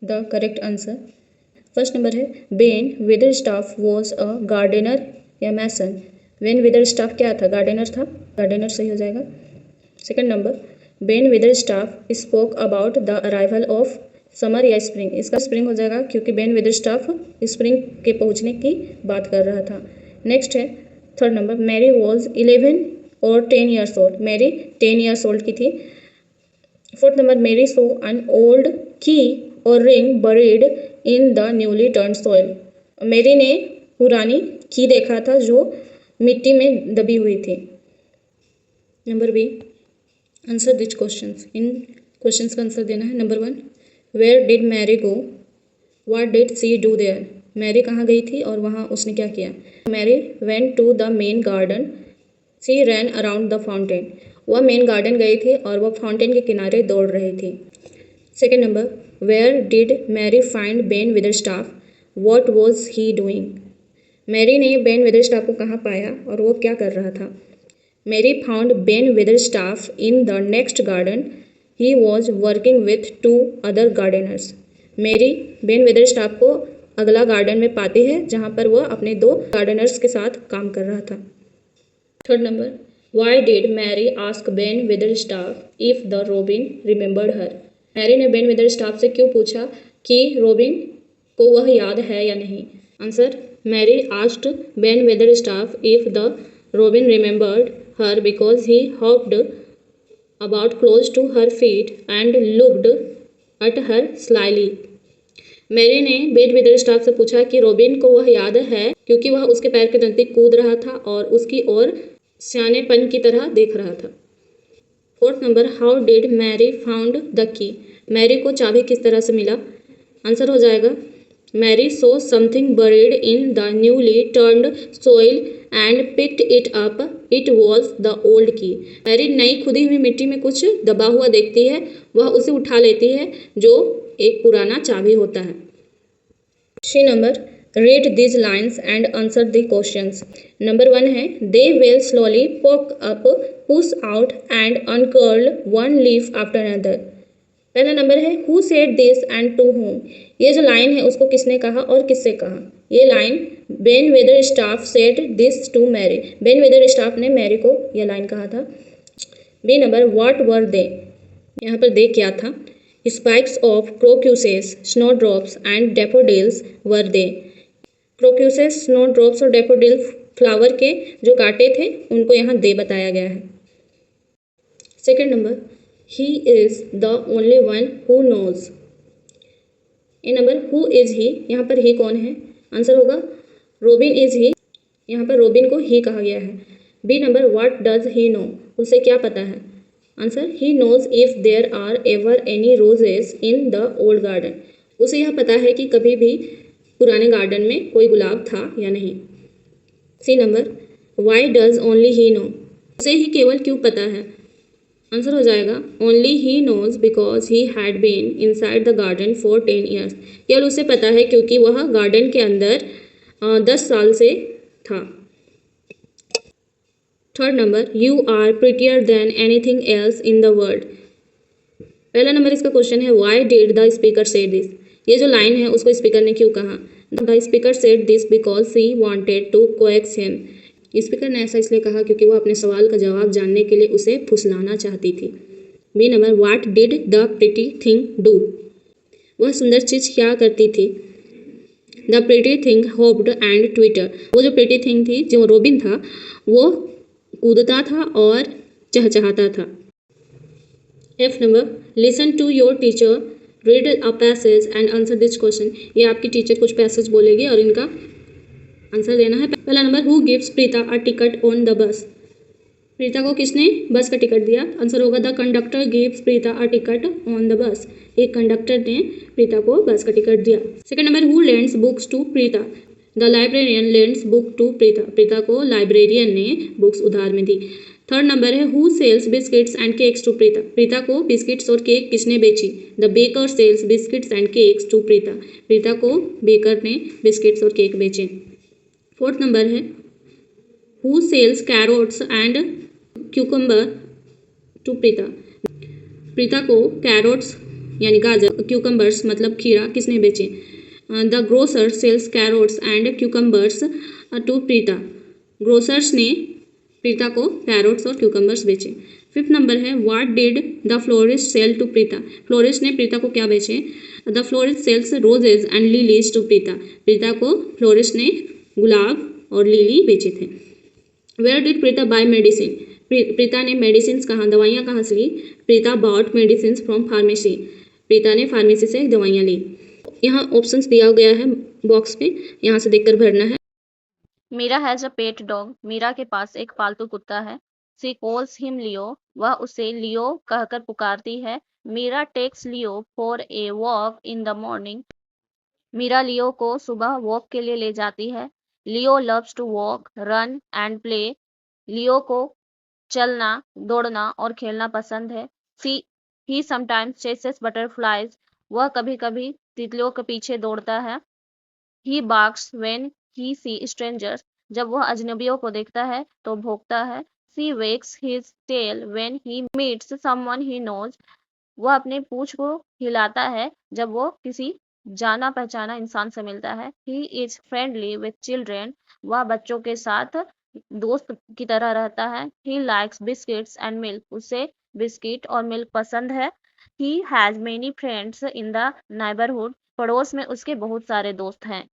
The correct answer. First number है Ben विदरस्टाफ was a gardener या मैसन। Ben विदरस्टाफ क्या था? गार्डनर था। गार्डनर सही हो जाएगा। Second number Ben Weatherstaff spoke about the arrival of summer या स्प्रिंग। इसका स्प्रिंग हो जाएगा क्योंकि बेन विदरस्टाफ स्प्रिंग के पहुंचने की बात कर रहा था। नेक्स्ट है थर्ड नंबर मैरी वॉज 11 और 10 years old. Mary 10 years old की थी। Fourth number Mary saw an old key और ring buried in the newly turn soil. Mary ने पुरानी की देखा था जो मिट्टी में दबी हुई थी। Number B answer this questions. इन क्वेश्चंस का आंसर देना है। Number 1 where did Mary go what did she do there. Mary कहाँ गई थी और वहाँ उसने क्या किया? Mary went to the main garden she ran around the fountain. वह मेन गार्डन गई थी और वह फाउंटेन के किनारे दौड़ रही थी। Second number where did Mary find Ben Weatherstaff what was he doing. Mary ने बेन विदरस्टाफ को कहाँ पाया और वो क्या कर रहा था? Mary found Ben Weatherstaff in the next garden he was working with 2 other gardeners. Mary Ben Weatherstaff को अगला गार्डन में पाती है जहाँ पर वह अपने 2 गार्डनर्स के साथ काम कर रहा था। Third number why did Mary ask Ben Weatherstaff if the robin remembered her. Mary ने बेन विदरस्टाफ से क्यों पूछा कि रोबिन को वह याद है या नहीं? Answer Mary asked Ben Weatherstaff if the robin remembered her because he hopped about close to her feet and looked at her slyly। Mary ने बेन विदरस्टाफ से पूछा कि रोबिन को वह याद है क्योंकि वह उसके पैर के नज़दीक कूद रहा था और उसकी ओर सियानेपन की तरह देख रहा था। Fourth number how did Mary found the key. Mary को चाबी किस तरह से मिला? आंसर हो जाएगा Mary saw something buried in the newly turned soil and picked it up it was the old key. Mary नई खुदी हुई मिट्टी में कुछ दबा हुआ देखती है, वह उसे उठा लेती है जो एक पुराना चाबी होता है। 3 number read this lines and answer the questions. Number 1 है they will slowly poke up push out and uncurl one leaf after another. पहला नंबर है who said this and to whom। ये जो लाइन है उसको किसने कहा और किससे कहा? ये line Ben Weatherstaff said this to Mary. Ben Weatherstaff ने मैरी को यह लाइन कहा था। B number what were they. यहाँ पर दे क्या था? Spikes of crocuses snowdrops and daffodils were they. Crocuses snowdrops और डेफोडिल फ्लावर के जो कांटे थे उनको यहाँ दे बताया गया है। Second number he is the only one who knows। A number who is he, यहाँ पर he कौन है? आंसर होगा रोबिन इज ही। यहाँ पर रोबिन को ही कहा गया है। B number what does he know, उसे क्या पता है? Answer he knows if there are ever any roses in the old garden. उसे यह पता है कि कभी भी पुराने गार्डन में कोई गुलाब था या नहीं। C number why does only he know, उसे ही केवल क्यों पता है? आंसर हो जाएगा only he knows because he had been inside the garden for 10 years. केवल उसे पता है क्योंकि वह गार्डन के अंदर 10 साल से था। Third number you are prettier than anything else in the world. पहला नंबर इसका क्वेश्चन है why did the speaker said this. ये जो लाइन है उसको स्पीकर ने क्यों कहा? The speaker said this because she wanted to coax him. स्पीकर ने ऐसा इसलिए कहा क्योंकि वह अपने सवाल का जवाब जानने के लिए उसे फुसलाना चाहती थी। B number what did the pretty thing do. वह सुंदर चीज क्या करती थी? The pretty thing hopped and twittered. वो जो प्रिटी थिंग थी, जो रोबिन था, वो कूदता था और चहचहाता था। F number listen to your teacher read a passage and answer this question. ये आपकी टीचर कुछ पैसेज बोलेगी और इनका आंसर देना है। पहला number who gives Preeta a ticket on the bus. Preeta को किसने बस का टिकट दिया? आंसर होगा the conductor gives Preeta a ticket on the bus. एक कंडक्टर ने प्रीता को बस का टिकट दिया। Second number who lends books to Preeta. The librarian lends book to Preeta. Preeta को लाइब्रेरियन ने बुक्स उधार में दी। थर्ड नंबर है who sells biscuits and cakes to Preeta. Preeta को बिस्किट्स और केक किसने बेची? The baker sells biscuits and cakes to Preeta. Preeta को बेकर ने बिस्किट्स और केक बेचे। फोर्थ नंबर है who sells carrots and cucumber to Preeta. Preeta को कैरोट्स यानी गाजर, क्यूकम्बर्स मतलब खीरा किसने बेचे? The grocer sells carrots and cucumbers to Preeta. Grocers ने प्रीता को कैरोट्स और क्यूकम्बर्स बेचे। फिफ्थ नंबर है what did the florist sell to Preeta. Florist ने प्रीता को क्या बेचे? The florist sells roses and lilies to Preeta. Preeta को फ्लोरिस्ट ने गुलाब और लिली बेचे थे। Where did Preeta buy medicine. Preeta ने मेडिसिन कहाँ, दवाइयाँ कहाँ से ली? Preeta bought medicine from pharmacy. Preeta ने फार्मेसी से दवाइयाँ ली। यहाँ ऑप्शंस दिया गया है बॉक्स में, यहाँ से देखकर भरना है। Meera has a pet dog. Meera के पास एक पालतू कुत्ता है। She calls him Leo. वह उसे लियो कहकर पुकारती है। Meera takes Leo for a walk in the morning. Meera Leo को सुबह वॉक के लिए ले जाती है। Leo loves to walk, run and play. Leo को चलना, दौड़ना और खेलना पसंद है। He sometimes chases butterflies. वह कभी कभी तितलियों के पीछे दौड़ता है। He barks when he see strangers. जब वह अजनबियों को देखता है तो भौंकता है। She wags his tail when he meets someone he knows. वह अपने पूंछ को हिलाता है जब वो किसी जाना पहचाना इंसान से मिलता है। He is friendly with children. वह बच्चों के साथ दोस्त की तरह रहता है। He likes biscuits and milk. उसे बिस्किट और मिल्क पसंद है। He has many friends in the neighbourhood. पड़ोस में उसके बहुत सारे दोस्त हैं।